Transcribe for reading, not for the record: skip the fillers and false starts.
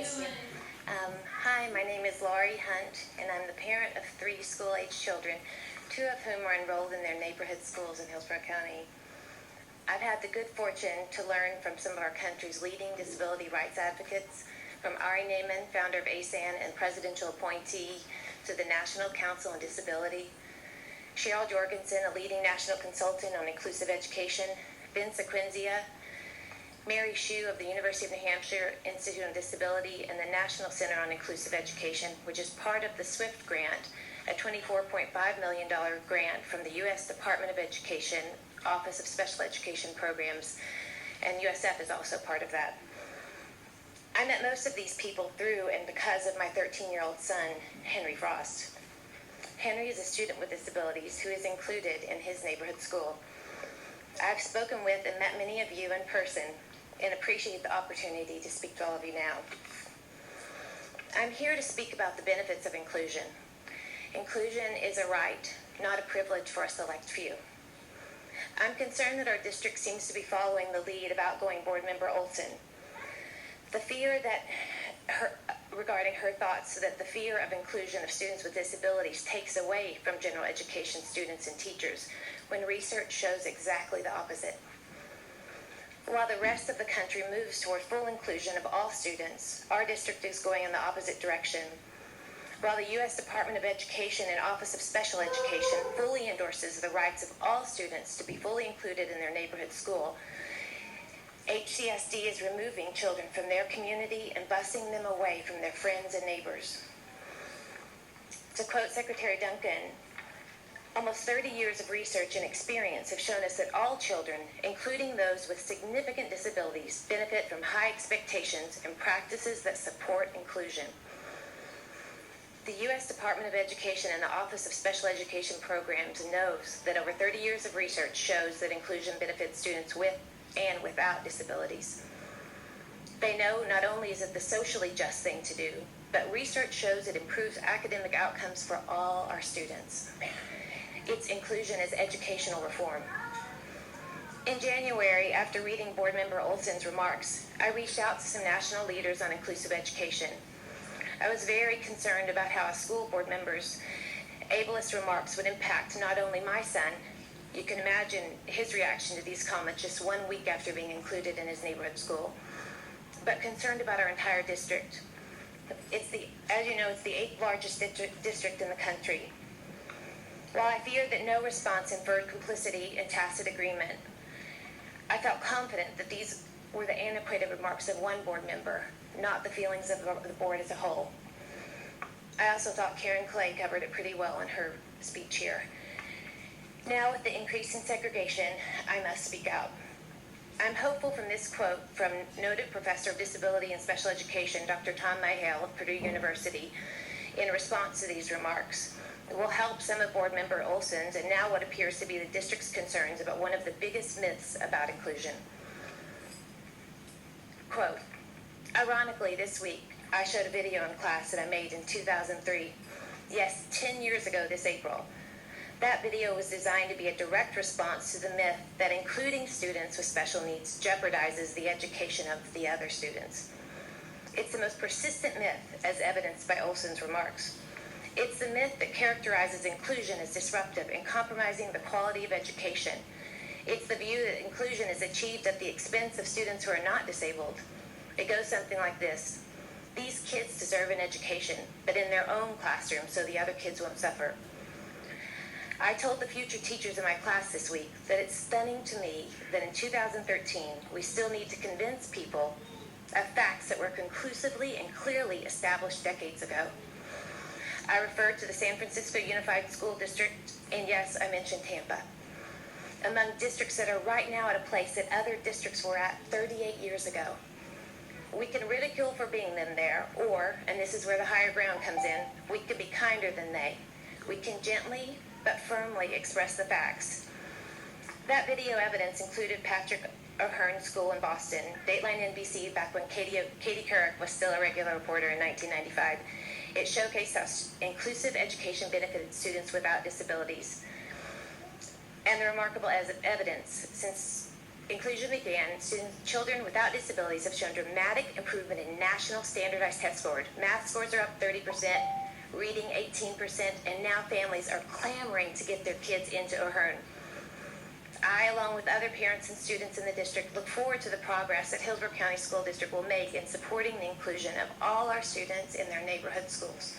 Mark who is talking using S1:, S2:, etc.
S1: Hi, my name is Lauri Hunt, and I'm the parent of 3 school-age children, 2 of whom are enrolled in their neighborhood schools in Hillsborough County. I've had the good fortune to learn from some of our country's leading disability rights advocates, from Ari Ne'eman, founder of ASAN and Presidential appointee to the National Council on Disability, Cheryl Jorgensen, a leading national consultant on inclusive education, Ven Sequenzia, Mary Hsu of the University of New Hampshire Institute on Disability, and the National Center on Inclusive Education, which is part of the SWIFT grant, a $24.5 million grant from the U.S. Department of Education, Office of Special Education Programs, and USF is also part of that. I met most of these people through and because of my 13-year-old son, Henry Frost. Henry is a student with disabilities who is included in his neighborhood school. I've spoken with and met many of you in person and appreciate the opportunity to speak to all of you now. I'm here to speak about the benefits of inclusion. Inclusion is a right, not a privilege for a select few. I'm concerned that our district seems to be following the lead of outgoing board member Olsen. The fear that regarding her thoughts that the fear of inclusion of students with disabilities takes away from general education students and teachers, when research shows exactly the opposite. While the rest of the country moves toward full inclusion of all students, our district is going in the opposite direction. While the U.S. Department of Education and Office of Special Education fully endorses the rights of all students to be fully included in their neighborhood school, HCSD is removing children from their community and busing them away from their friends and neighbors. To quote Secretary Duncan, almost 30 years of research and experience have shown us that all children, including those with significant disabilities, benefit from high expectations and practices that support inclusion. The U.S. Department of Education and the Office of Special Education Programs knows that over 30 years of research shows that inclusion benefits students with and without disabilities. They know not only is it the socially just thing to do, but research shows it improves academic outcomes for all our students. Its inclusion is educational reform. In January, after reading board member Olsen's remarks, I reached out to some national leaders on inclusive education. I was very concerned about how a school board member's ableist remarks would impact not only my son. You can imagine his reaction to these comments just 1 week after being included in his neighborhood school, but concerned about our entire district. As you know, it's the 8th largest district in the country. While I feared that no response inferred complicity and tacit agreement, I felt confident that these were the antiquated remarks of one board member, not the feelings of the board as a whole. I also thought Karen Clay covered it pretty well in her speech here. Now, with the increase in segregation, I must speak out. I'm hopeful from this quote from noted professor of disability and special education, Dr. Tom Myhale of Purdue University, in response to these remarks. It will help some of board member Olsen's and now what appears to be the district's concerns about one of the biggest myths about inclusion. Quote, ironically, this week, I showed a video in class that I made in 2003. Yes, 10 years ago this April. That video was designed to be a direct response to the myth that including students with special needs jeopardizes the education of the other students. It's the most persistent myth, as evidenced by Olsen's remarks. It's the myth that characterizes inclusion as disruptive and compromising the quality of education. It's the view that inclusion is achieved at the expense of students who are not disabled. It goes something like this. These kids deserve an education, but in their own classroom so the other kids won't suffer. I told the future teachers in my class this week that it's stunning to me that in 2013 we still need to convince people of facts that were conclusively and clearly established decades ago. I referred to the San Francisco Unified School District, and yes, I mentioned Tampa, among districts that are right now at a place that other districts were at 38 years ago. We can ridicule for being them there, or, and this is where the higher ground comes in, we can be kinder than they. We can gently but firmly express the facts. That video evidence included Patrick O'Hearn's school in Boston, Dateline NBC back when Katie Couric was still a regular reporter in 1995. It showcased how inclusive education benefited students without disabilities. And the remarkable evidence, since inclusion began, children without disabilities have shown dramatic improvement in national standardized test scores. Math scores are up 30%, reading 18%, and now families are clamoring to get their kids into Ahern. I, along with other parents and students in the district, look forward to the progress that Hillsborough County School District will make in supporting the inclusion of all our students in their neighborhood schools.